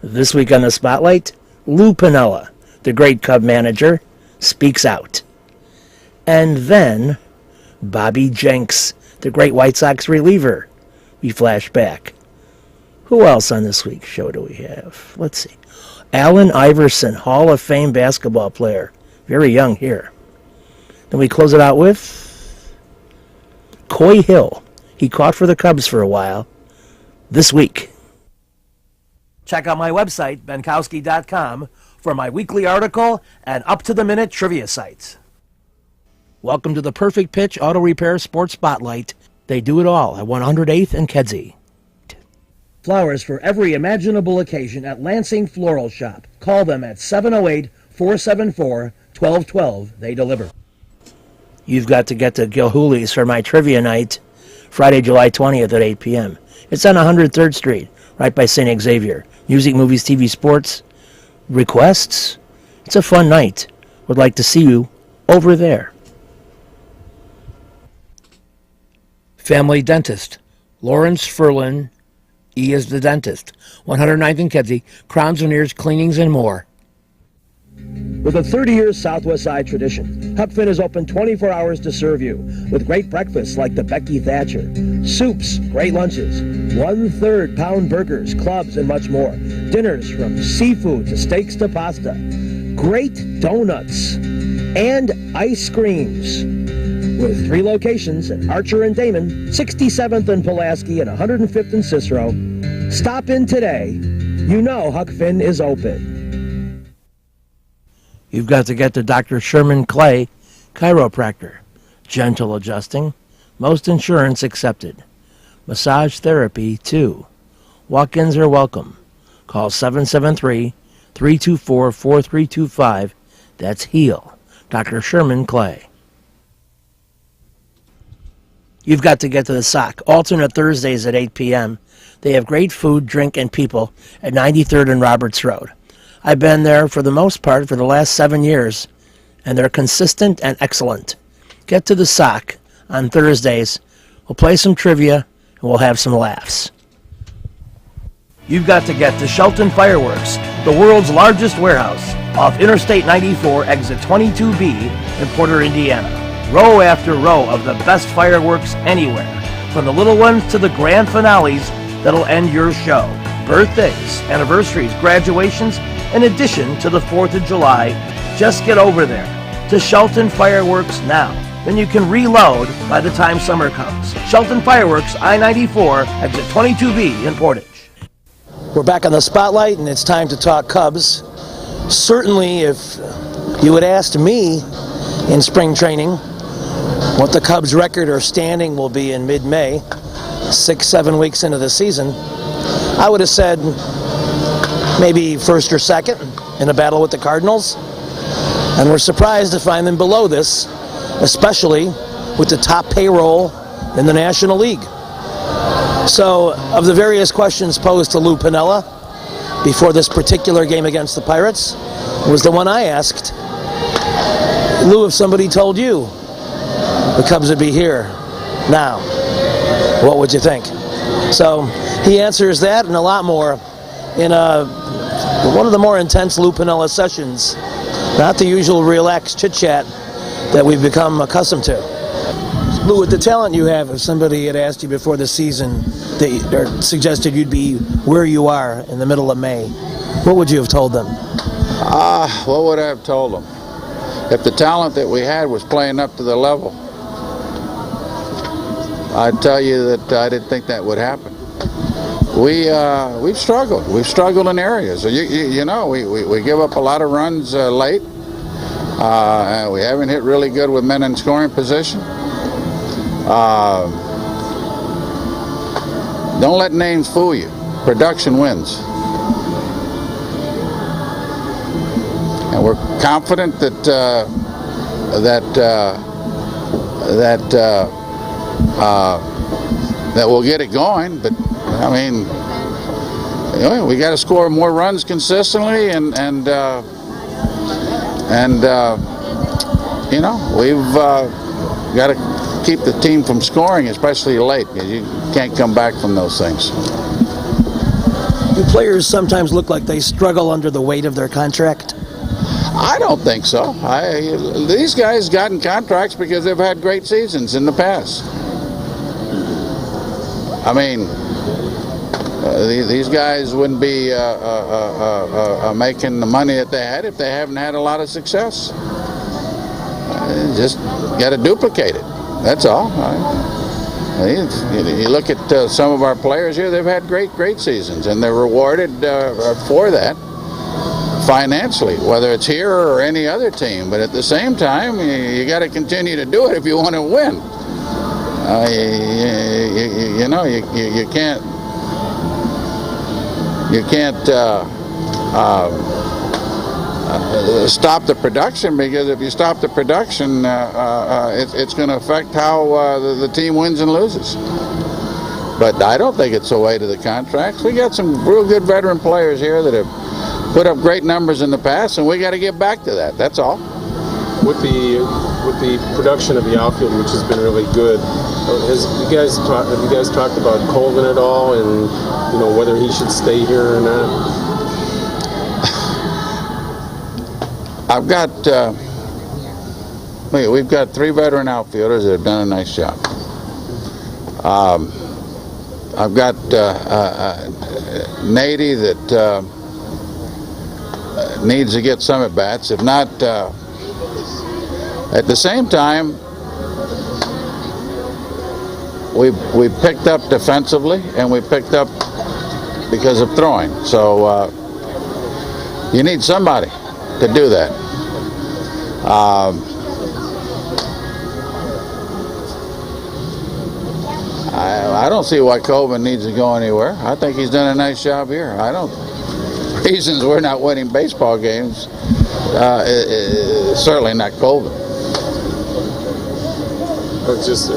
This week on the Spotlight, Lou Piniella, the great Cub manager, speaks out. And then, Bobby Jenks, the great White Sox reliever. We flash back. Who else on this week's show do we have? Let's see. Allen Iverson, Hall of Fame basketball player. Very young here. Then we close it out with Coy Hill. He caught for the Cubs for a while. This week. Check out my website, benkowski.com, for my weekly article and up-to-the-minute trivia sites. Welcome to the Perfect Pitch Auto Repair Sports Spotlight. They do it all at 108th and Kedzie. Flowers for every imaginable occasion at Lansing Floral Shop. Call them at 708-474-1212. They deliver. You've got to get to Gilhooly's for my trivia night, Friday, July 20th at 8 p.m. It's on 103rd Street, right by St. Xavier. Music, movies, TV, sports, requests. It's a fun night. Would like to see you over there. Family Dentist. Lawrence Ferlin. E is the dentist. 109th and Kedzie. Crowns, veneers, cleanings, and more. With a 30-year Southwest Side tradition, Huck Finn is open 24 hours to serve you with great breakfasts like the Becky Thatcher, soups, great lunches, 1/3 pound burgers, clubs, and much more. Dinners from seafood to steaks to pasta, great donuts, and ice creams. With 3 locations at Archer and Damon, 67th and Pulaski, and 105th and Cicero. Stop in today. You know Huck Finn is open. You've got to get to Dr. Sherman Clay, chiropractor. Gentle adjusting. Most insurance accepted. Massage therapy, too. Walk-ins are welcome. Call 773-324-4325. That's HEAL. Dr. Sherman Clay. You've got to get to the Sock. Alternate Thursdays at 8 p.m. They have great food, drink, and people at 93rd and Roberts Road. I've been there for the most part for the last 7 years, and they're consistent and excellent. Get to the Sock on Thursdays. We'll play some trivia, and we'll have some laughs. You've got to get to Shelton Fireworks, the world's largest warehouse, off Interstate 94, exit 22B in Porter, Indiana. Row after row of the best fireworks anywhere, from the little ones to the grand finales that'll end your show. Birthdays, anniversaries, graduations, in addition to the 4th of July. Just get over there to Shelton Fireworks now. Then you can reload by the time summer comes. Shelton Fireworks, I-94, exit 22B in Portage. We're back on the Spotlight, and it's time to talk Cubs. Certainly, if you had asked me in spring training what the Cubs' record or standing will be in mid-May, 6-7 weeks into the season, I would have said maybe first or second in a battle with the Cardinals. And we're surprised to find them below this, especially with the top payroll in the National League. So, of the various questions posed to Lou Piniella before this particular game against the Pirates, was the one I asked. Lou, if somebody told you the Cubs would be here now, what would you think? So, he answers that and a lot more in one of the more intense Lou Piniella sessions, not the usual relaxed chit-chat that we've become accustomed to. Lou, with the talent you have, if somebody had asked you before the season or suggested you'd be where you are in the middle of May, what would you have told them? What would I have told them? If the talent that we had was playing up to the level, I'd tell you that I didn't think that would happen. We've struggled. We've struggled in areas. You know, we give up a lot of runs late. We haven't hit really good with men in scoring position. Don't let names fool you. Production wins. And we're confident that we'll get it going, but I mean, we got to score more runs consistently, and you know, we've got to keep the team from scoring, especially late, because you can't come back from those things. Do players sometimes look like they struggle under the weight of their contract? I don't think so. These guys gotten contracts because they've had great seasons in the past. I mean, these guys wouldn't be making the money that they had if they haven't had a lot of success. Just got to duplicate it. That's all. You look at some of our players here; they've had great seasons, and they're rewarded for that financially, whether it's here or any other team. But at the same time, you got to continue to do it if you want to win. You can't stop the production, because if you stop the production, it's going to affect how the team wins and loses. But I don't think it's the way to the contracts. We got some real good veteran players here that have put up great numbers in the past, and we got to get back to that. That's all. With the production of the outfield, which has been really good, have you guys talked about Colvin at all, and whether he should stay here or not? We've got 3 veteran outfielders that have done a nice job. I've got Nady that needs to get some at bats. If not, at the same time, we picked up defensively, and we picked up because of throwing. So you need somebody to do that. I don't see why Colvin needs to go anywhere. I think he's done a nice job here. Reasons we're not winning baseball games, certainly not Colvin. I was just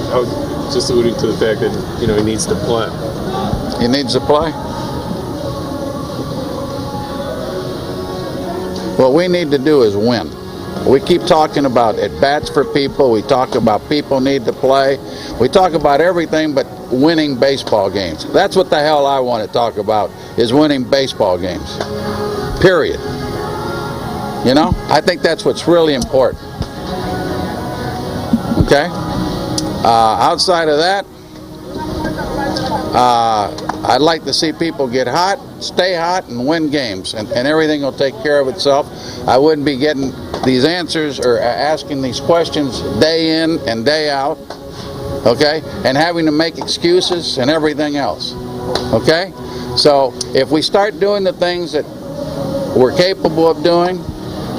alluding to the fact that he needs to play. He needs to play. What we need to do is win. We keep talking about at-bats for people. We talk about people need to play. We talk about everything but winning baseball games. That's what the hell I want to talk about, is winning baseball games. Period. I think that's what's really important. Okay? Outside of that, I'd like to see people get hot, stay hot, and win games, and everything will take care of itself. I wouldn't be getting these answers or asking these questions day in and day out, okay, and having to make excuses and everything else, okay? So if we start doing the things that we're capable of doing,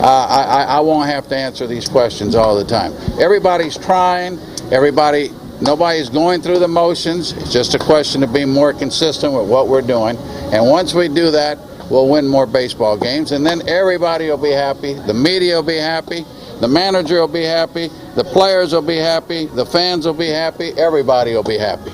I won't have to answer these questions all the time. Everybody's trying, nobody's going through the motions. It's just a question of being more consistent with what we're doing. And once we do that, we'll win more baseball games. And then everybody will be happy. The media will be happy. The manager will be happy. The players will be happy. The fans will be happy. Everybody will be happy.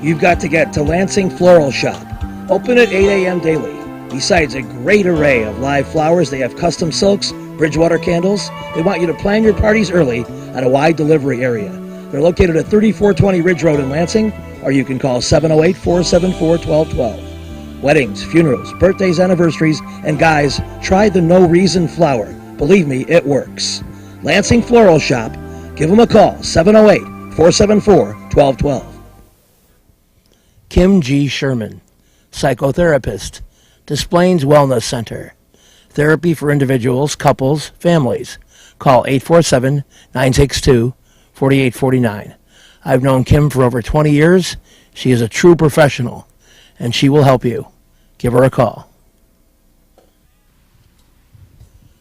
You've got to get to Lansing Floral Shop. Open at 8 a.m. daily. Besides a great array of live flowers, they have custom silks, Bridgewater candles. They want you to plan your parties early at a wide delivery area. They're located at 3420 Ridge Road in Lansing, or you can call 708-474-1212. Weddings, funerals, birthdays, anniversaries, and guys, try the No Reason flower. Believe me, it works. Lansing Floral Shop. Give them a call, 708-474-1212. Kim G. Sherman, psychotherapist, Des Plaines Wellness Center. Therapy for individuals, couples, families. Call 847-962-4849. I've known Kim for over 20 years. She is a true professional, and she will help you. Give her a call.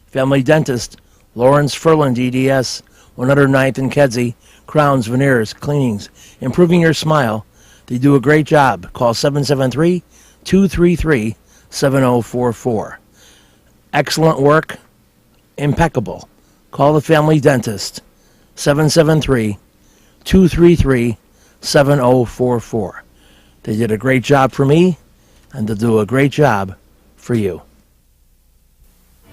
Family Dentist, Lawrence Furland, EDS, 109th and Kedzie, crowns, veneers, cleanings, improving your smile. They do a great job. Call 773-233-7044. Excellent work, impeccable. Call the Family Dentist, 773-233-7044. They did a great job for me, and they'll do a great job for you.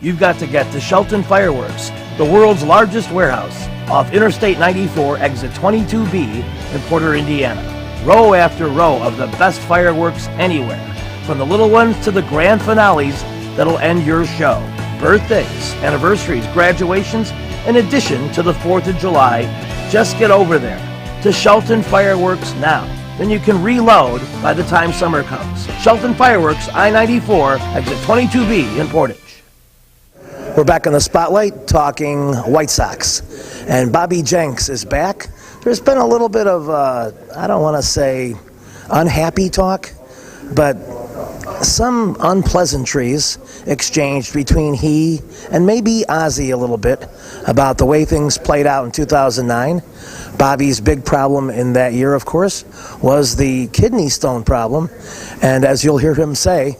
You've got to get to Shelton Fireworks, the world's largest warehouse, off Interstate 94, exit 22B in Porter, Indiana. Row after row of the best fireworks anywhere. from the little ones to the grand finales that'll end your show. Birthdays, anniversaries, graduations, in addition to the 4th of July. Just get over there to Shelton Fireworks now. Then you can reload by the time summer comes. Shelton Fireworks, I-94, exit 22B in Portage. We're back in the spotlight talking White Sox. And Bobby Jenks is back. There's been a little bit of, I don't want to say unhappy talk, but some unpleasantries exchanged between he and maybe Ozzie a little bit about the way things played out in 2009. Bobby's big problem in that year, of course, was the kidney stone problem. And as you'll hear him say,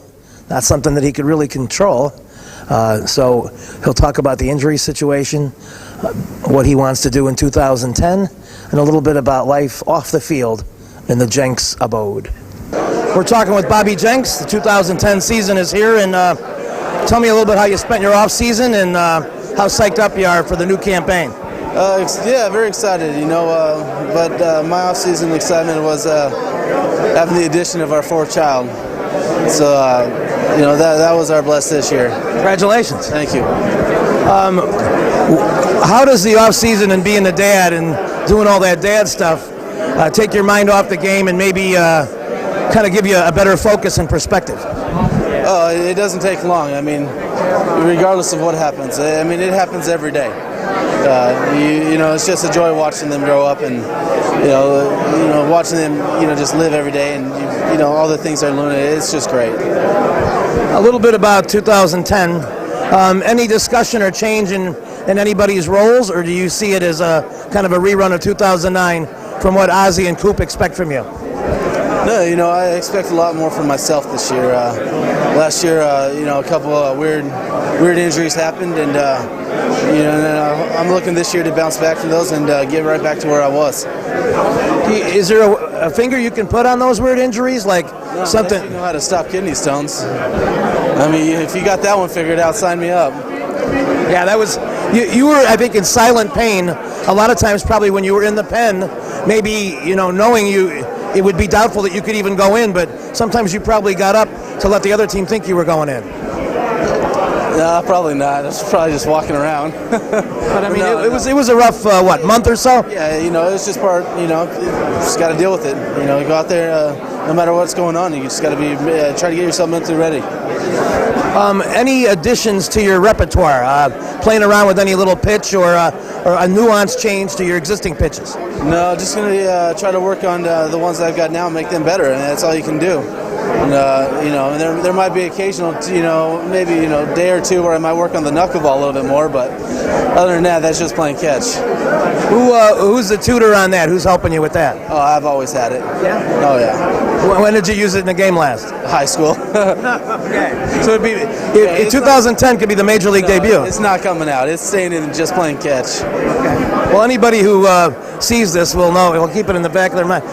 that's something that he could really control. So he'll talk about the injury situation, what he wants to do in 2010, and a little bit about life off the field in the Jenks abode. We're talking with Bobby Jenks. The 2010 season is here, and tell me a little bit how you spent your off season and how psyched up you are for the new campaign. Yeah, very excited, but my off-season excitement was having the addition of our fourth child. So, that was our bless this year. Congratulations. Thank you. How does the off-season and being a dad and doing all that dad stuff take your mind off the game and maybe kind of give you a better focus and perspective? It doesn't take long. I mean, regardless of what happens. I mean, it happens every day. It's just a joy watching them grow up and, watching them, just live every day and, all the things they're learning. It's just great. A little bit about 2010. Any discussion or change in anybody's roles, or do you see it as a kind of a rerun of 2009 from what Ozzie and Coop expect from you? No, I expect a lot more from myself this year. Last year, a couple of weird injuries happened, and I'm looking this year to bounce back from those and get right back to where I was. Is there a finger you can put on those weird injuries, like something? You know how to stop kidney stones. I mean, if you got that one figured out, sign me up. Yeah, that was you were, I think, in silent pain a lot of times. Probably when you were in the pen, maybe knowing you. It would be doubtful that you could even go in, but sometimes you probably got up to let the other team think you were going in. No, probably not. I was probably just walking around. But I mean, it was a rough month or so. Yeah, it's just part. Just got to deal with it. You go out there, no matter what's going on, you just got to be try to get yourself mentally ready. Any additions to your repertoire? Playing around with any little pitch or a nuance change to your existing pitches? No, just going to try to work on the ones that I've got now and make them better, and that's all you can do. And, and there might be occasional, maybe, day or two where I might work on the knuckleball a little bit more, but other than that, that's just playing catch. Who's the tutor on that? Who's helping you with that? Oh, I've always had it. Yeah? Oh, yeah. When did you use it in the game last? High school. Okay. So 2010 could be the major league debut. It's not coming out. It's staying in just playing catch. Okay. Well, anybody who sees this will know. Will keep it in the back of their mind.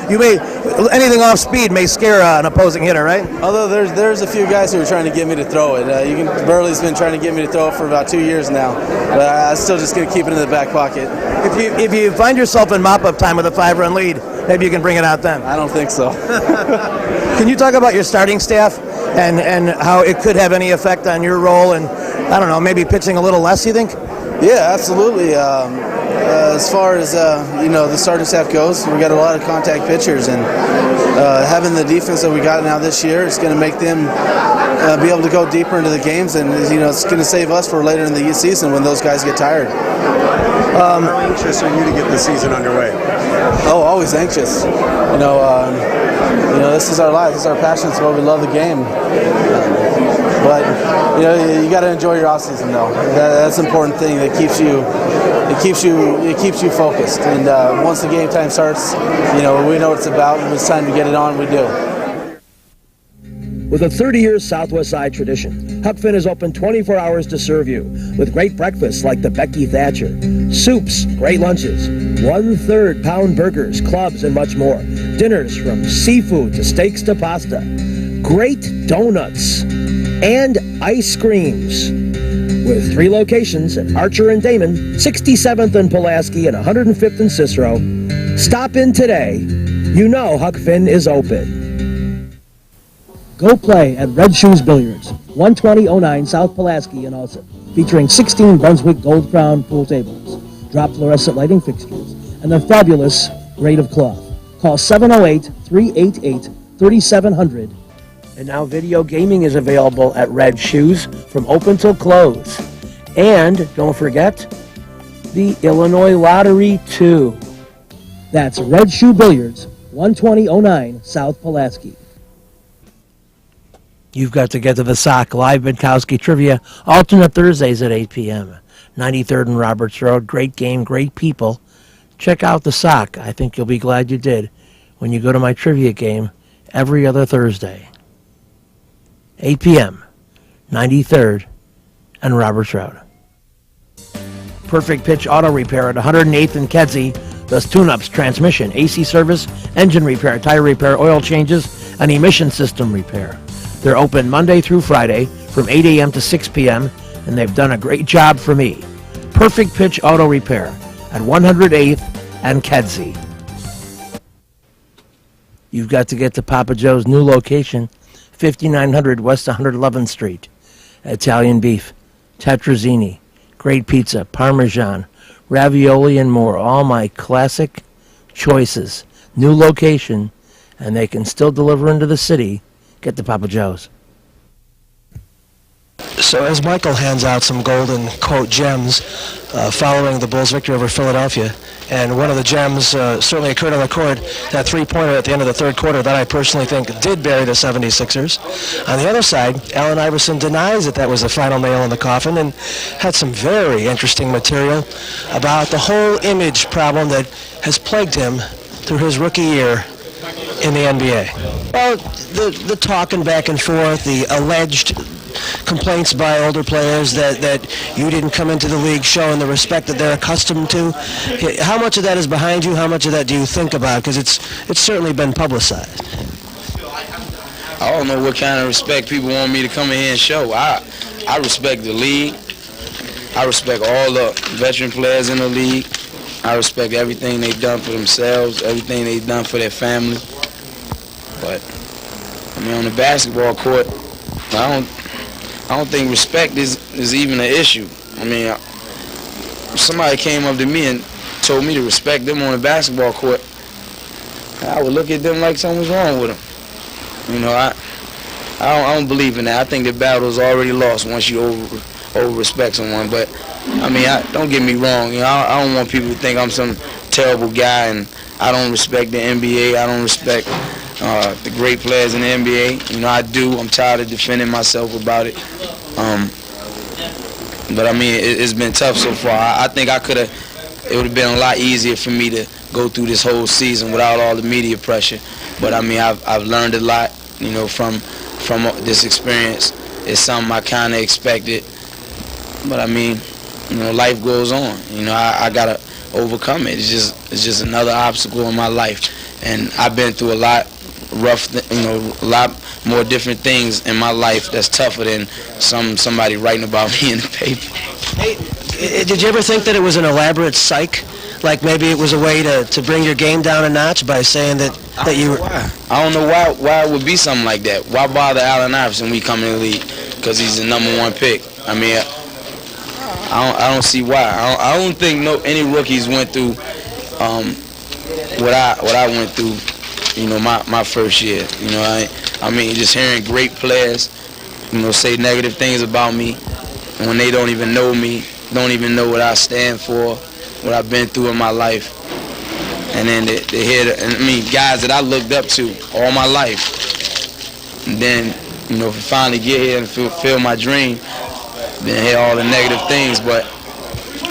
Anything off speed may scare an opposing hitter, right? Although there's a few guys who are trying to get me to throw it. Burley's been trying to get me to throw it for about 2 years now. But I'm still just going to keep it in the back pocket. If you find yourself in mop-up time with a 5-run lead, maybe you can bring it out then. I don't think so. Can you talk about your starting staff and how it could have any effect on your role and, I don't know, maybe pitching a little less, you think? Yeah, absolutely. As far as the starting staff goes, we got a lot of contact pitchers, and having the defense that we got now this year is going to make them be able to go deeper into the games, and it's going to save us for later in the season when those guys get tired. How anxious are you to get the season underway? Oh, always anxious. This is our life. This is our passion. It's why we love the game. But you got to enjoy your off season, though. That's an important thing. That keeps you focused. And once the game time starts, we know what it's about. When it's time to get it on, we do. With a 30-year Southwest Side tradition, Huck Finn is open 24 hours to serve you with great breakfasts like the Becky Thatcher, soups, great lunches, 1/3 pound burgers, clubs, and much more. Dinners from seafood to steaks to pasta, great donuts, and ice creams. With 3 locations at Archer and Damon, 67th and Pulaski, and 105th and Cicero. Stop in today. Huck Finn is open. Go play at Red Shoes Billiards, 12009 South Pulaski in Alsip, featuring 16 Brunswick Gold Crown pool tables, drop fluorescent lighting fixtures, and a fabulous grade of cloth. Call 708-388-3700. And now video gaming is available at Red Shoes from open till close. And don't forget, the Illinois Lottery, too. That's Red Shoe Billiards, 12009 South Pulaski. You've got to get to the Sock live Minkowski trivia, alternate Thursdays at 8 p.m. 93rd and Roberts Road. Great game, great people. Check out the Sock. I think you'll be glad you did when you go to my trivia game every other Thursday. 8 p.m. 93rd and Roberts Road. Perfect Pitch Auto Repair at 108th and Kedzie does tune-ups, transmission, AC service, engine repair, tire repair, oil changes, and emission system repair. They're open Monday through Friday from 8 a.m. to 6 p.m., and they've done a great job for me. Perfect Pitch Auto Repair at 108th and Kedzie. You've got to get to Papa Joe's new location, 5900 West 111th Street. Italian beef, tetrazzini, great pizza, Parmesan, ravioli, and more. All my classic choices. New location, and they can still deliver into the city. Get to Papa Joe's. So as Michael hands out some golden, quote, gems following the Bulls' victory over Philadelphia, and one of the gems certainly occurred on the court, that three-pointer at the end of the third quarter that I personally think did bury the 76ers. On the other side, Allen Iverson denies that was the final nail in the coffin and had some very interesting material about the whole image problem that has plagued him through his rookie year in the NBA. Well, the talking back and forth, the alleged complaints by older players that you didn't come into the league showing the respect that they're accustomed to. How much of that is behind you? How much of that do you think about? Because it's certainly been publicized. I don't know what kind of respect people want me to come in here and show. I respect the league. I respect all the veteran players in the league. I respect everything they've done for themselves, everything they've done for their family. But I mean, on the basketball court, I don't think respect is even an issue. I mean, if somebody came up to me and told me to respect them on the basketball court, I would look at them like something was wrong with them. You know, I don't believe in that. I think the battle is already lost once you over respect someone. But I mean, don't get me wrong. You know, I don't want people to think I'm some terrible guy and I don't respect the NBA. I don't respect the great players in the NBA. You know, I do. I'm tired of defending myself about it. But I mean, it's been tough so far. I think it would have been a lot easier for me to go through this whole season without all the media pressure. But I mean, I've learned a lot, you know, from this experience. It's something I kind of expected. But I mean, you know, life goes on. You know, I gotta overcome it. It's just another obstacle in my life. And I've been through a lot a lot more different things in my life that's tougher than somebody writing about me in the paper. Hey, did you ever think that it was an elaborate psych? Like maybe it was a way to bring your game down a notch by saying that you were... I don't know why it would be something like that. Why bother Allen Iverson when he come in the league? Because he's the #1 pick. I mean, I don't see why. I don't think any rookies went through what I went through. You know, my first year. You know, I mean, just hearing great players, you know, say negative things about me when they don't even know me, don't even know what I stand for, what I've been through in my life. And then they hear, guys that I looked up to all my life. And then, you know, finally get here and fulfill my dream, then hear all the negative things. But,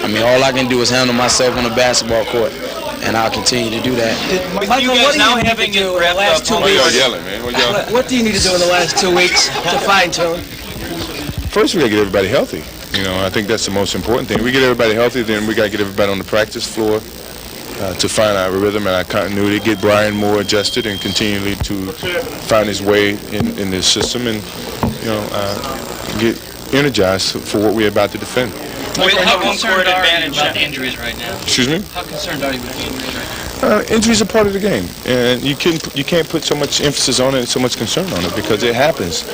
I mean, all I can do is handle myself on the basketball court. And I'll continue to do that. Michael, what do you need to do in the last 2 weeks? Yelling, man. What do you need to do in the last 2 weeks to fine-tune? First, we got to get everybody healthy. You know, I think that's the most important thing. We get everybody healthy, then we got to get everybody on the practice floor to find our rhythm and our continuity, get Brian more adjusted and continually to find his way in this system and, you know, get energized for what we're about to defend. How concerned are you about the injuries right now? Excuse me? How concerned are you with the injuries right Injuries are part of the game, and you can't put so much emphasis on it and so much concern on it because it happens.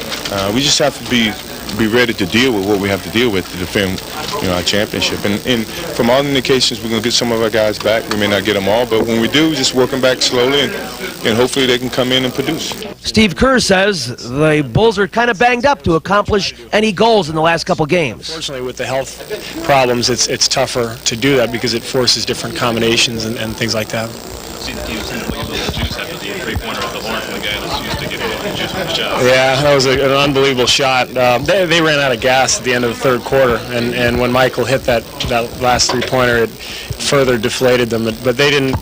We just have to be ready to deal with what we have to deal with to defend, our championship. And from all indications, we're going to get some of our guys back. We may not get them all, but when we do, just work them back slowly, and hopefully they can come in and produce. Steve Kerr says the Bulls are kind of banged up to accomplish any goals in the last couple games. Unfortunately, with the health problems, it's tougher to do that because it forces different combinations and things like that. Yeah, that was an unbelievable shot. They ran out of gas at the end of the third quarter, and when Michael hit that last three-pointer, it further deflated them. But they didn't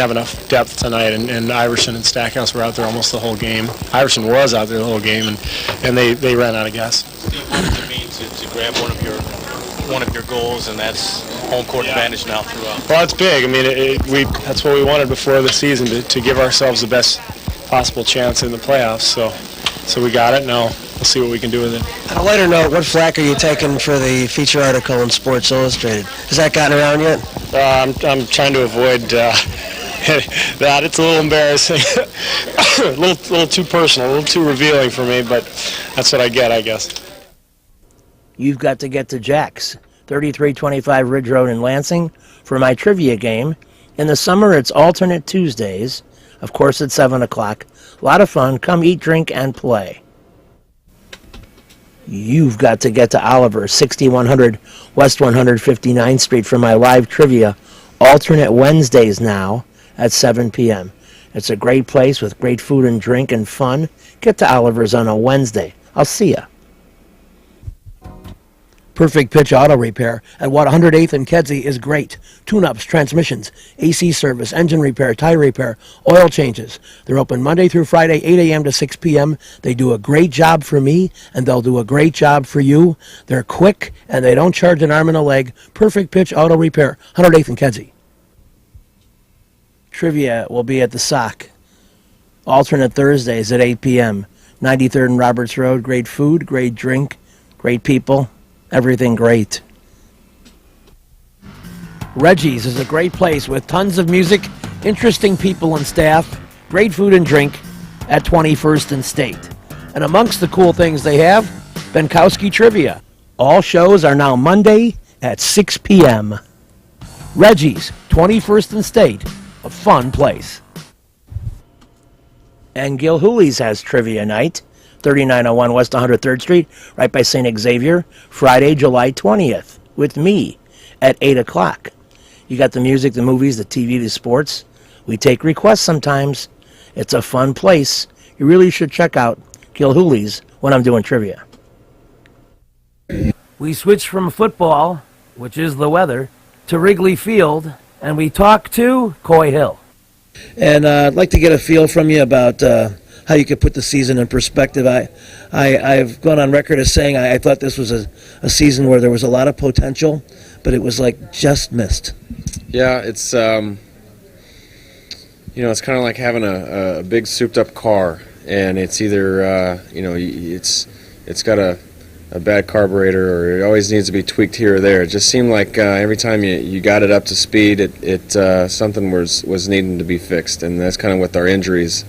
have enough depth tonight, and Iverson and Stackhouse were out there almost the whole game. Iverson was out there the whole game, and they ran out of gas. What does it mean to grab one of your goals, and that's home court advantage now throughout? Well, it's big. I mean, that's what we wanted before the season, to give ourselves the best possible chance in the playoffs. So we got it. Now we'll see what we can do with it. On a lighter note, what flack are you taking for the feature article in Sports Illustrated? Has that gotten around yet? I'm trying to avoid that. It's a little embarrassing, a little too personal, a little too revealing for me, but that's what I get, I guess. You've got to get to Jack's, 3325 Ridge Road in Lansing, for my trivia game. In the summer, it's alternate Tuesdays, of course at 7 o'clock. A lot of fun. Come eat, drink, and play. You've got to get to Oliver, 6100 West 159th Street for my live trivia, alternate Wednesdays now at 7 p.m. It's a great place with great food and drink and fun. Get to Oliver's on a Wednesday. I'll see ya. Perfect Pitch Auto Repair at 108th and Kedzie is great. Tune-ups, transmissions, AC service, engine repair, tire repair, oil changes. They're open Monday through Friday, 8 a.m. to 6 p.m. They do a great job for me, and they'll do a great job for you. They're quick, and they don't charge an arm and a leg. Perfect Pitch Auto Repair, 108th and Kedzie. Trivia will be at the Sock. Alternate Thursdays at 8 p.m. 93rd and Roberts Road. Great food, great drink, great people. Everything great. Reggie's is a great place with tons of music, interesting people and staff, great food and drink at 21st and State. And amongst the cool things they have, Benkowski Trivia. All shows are now Monday at 6 p.m. Reggie's, 21st and State, a fun place. And Gilhooly's has trivia night. 3901 West 103rd Street, right by St. Xavier, Friday, July 20th, with me at 8 o'clock. You got the music, the movies, the TV, the sports. We take requests sometimes. It's a fun place. You really should check out Gilhooly's when I'm doing trivia. We switch from football, which is the weather, to Wrigley Field, and we talk to Coy Hill. And I'd like to get a feel from you about how you could put the season in perspective. I've gone on record as saying I thought this was a season where there was a lot of potential, but it was like just missed. Yeah, it's it's kind of like having a big souped-up car, and it's either it's got a bad carburetor, or it always needs to be tweaked here or there. It just seemed like every time you got it up to speed, it something was needing to be fixed, and that's kind of with our injuries.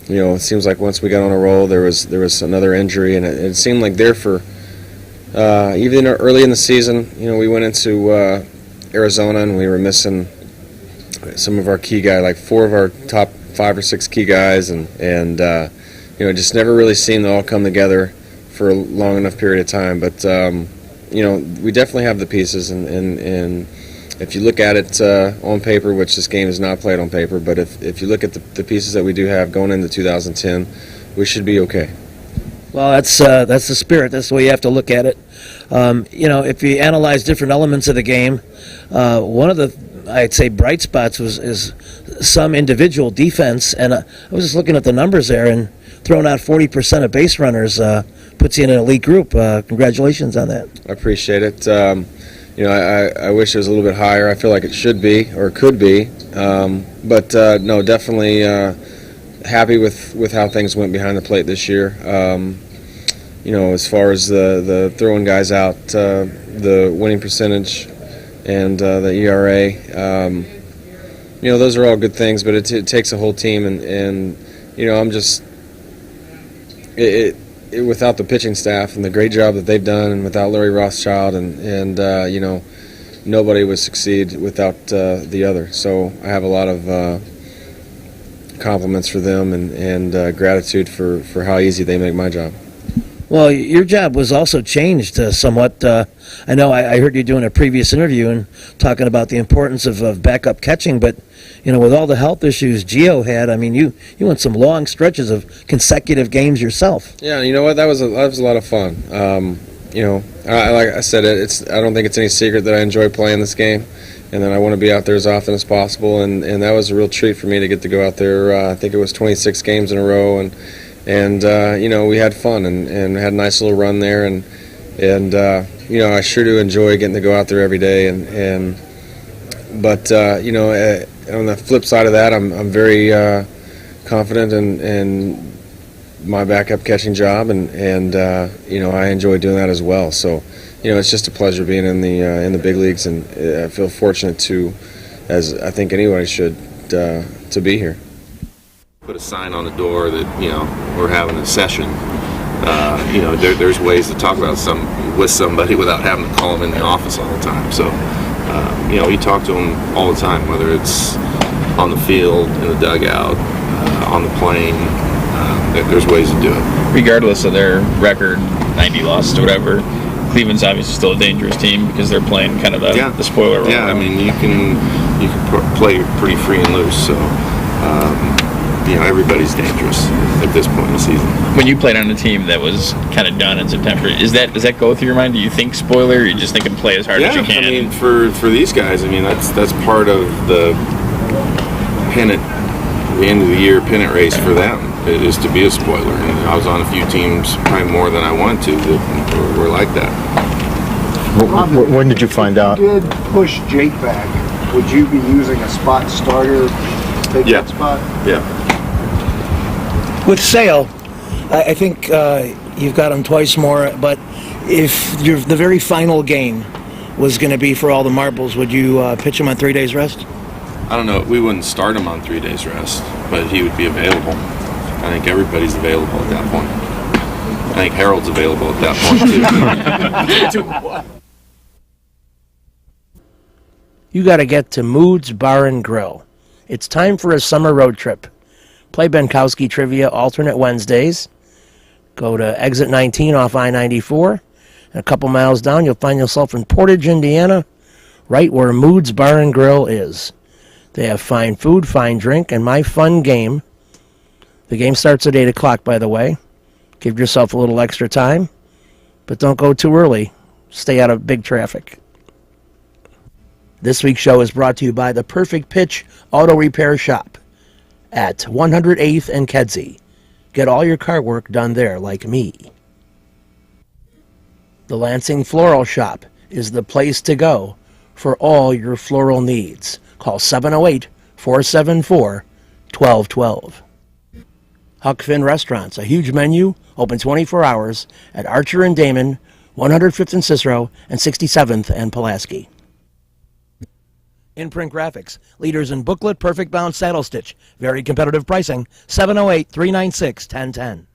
It seems like once we got on a roll, there was another injury, and it seemed like there for even early in the season. We went into Arizona, and we were missing some of our key guys, like 4 of our top 5 or 6 key guys, and it just never really seemed to all come together for a long enough period of time. But we definitely have the pieces, and if you look at it on paper, which this game is not played on paper, but if you look at the pieces that we do have going into 2010, we should be okay. Well, that's the spirit. That's the way you have to look at it. If you analyze different elements of the game, one of the, I'd say, bright spots is some individual defense. And I was just looking at the numbers there, and throwing out 40% of base runners puts you in an elite group. Congratulations on that. I appreciate it. I wish it was a little bit higher. I feel like it should be or could be, but no, definitely happy with how things went behind the plate this year. As far as the throwing guys out, the winning percentage, and the ERA, those are all good things, but it takes a whole team, and I'm just without the pitching staff and the great job that they've done, and without Larry Rothschild, and nobody would succeed without the other. So I have a lot of compliments for them and gratitude for how easy they make my job. Well, your job was also changed somewhat. I know I heard you doing a previous interview and talking about the importance of backup catching, but with all the health issues Gio had, I mean, you went some long stretches of consecutive games yourself. Yeah, you know what? That was a lot of fun. Like I said, I don't think it's any secret that I enjoy playing this game, and that I want to be out there as often as possible. And that was a real treat for me to get to go out there. I think it was 26 games in a row, and we had fun and had a nice little run there, and I sure do enjoy getting to go out there every day. But on the flip side of that, I'm very confident in my backup catching job, and I enjoy doing that as well. So it's just a pleasure being in the big leagues, and I feel fortunate to, as I think anybody should, to be here. Put a sign on the door that we're having a session. There's ways to talk about with somebody without having to call them in the office all the time. So you talk to them all the time, whether it's on the field, in the dugout, on the plane. There's ways to do it. Regardless of their record, 90 losses or whatever, Cleveland's obviously still a dangerous team because they're playing kind of the spoiler role. Yeah, I mean you can play pretty free and loose. So. Everybody's dangerous at this point in the season. When you played on a team that was kind of done in September, does that go through your mind? Do you think spoiler, or you just think play as hard as you can? I mean, for these guys, I mean that's part of the pennant, the end of the year pennant race for them. It is to be a spoiler, and I was on a few teams, probably more than I want to, that were like that. When did you find out? If you did push Jake back, would you be using a spot starter to take that spot? Yeah. With Sale, I think you've got him twice more, but if the very final game was going to be for all the marbles, would you pitch him on 3 days rest? I don't know. We wouldn't start him on 3 days rest, but he would be available. I think everybody's available at that point. I think Harold's available at that point, too. You got to get to Moods Bar and Grill. It's time for a summer road trip. Play Benkowski Trivia alternate Wednesdays. Go to exit 19 off I-94. And a couple miles down, you'll find yourself in Portage, Indiana, right where Moods Bar and Grill is. They have fine food, fine drink, and my fun game. The game starts at 8 o'clock, by the way. Give yourself a little extra time, but don't go too early. Stay out of big traffic. This week's show is brought to you by the Perfect Pitch Auto Repair Shop at 108th and Kedzie. Get all your car work done there, like me. The Lansing Floral Shop is the place to go for all your floral needs. Call 708-474-1212. Huck Finn Restaurants, a huge menu, open 24 hours at Archer and Damon, 105th and Cicero, and 67th and Pulaski. Imprint Graphics, leaders in booklet, perfect bound saddle stitch, very competitive pricing, 708-396-1010.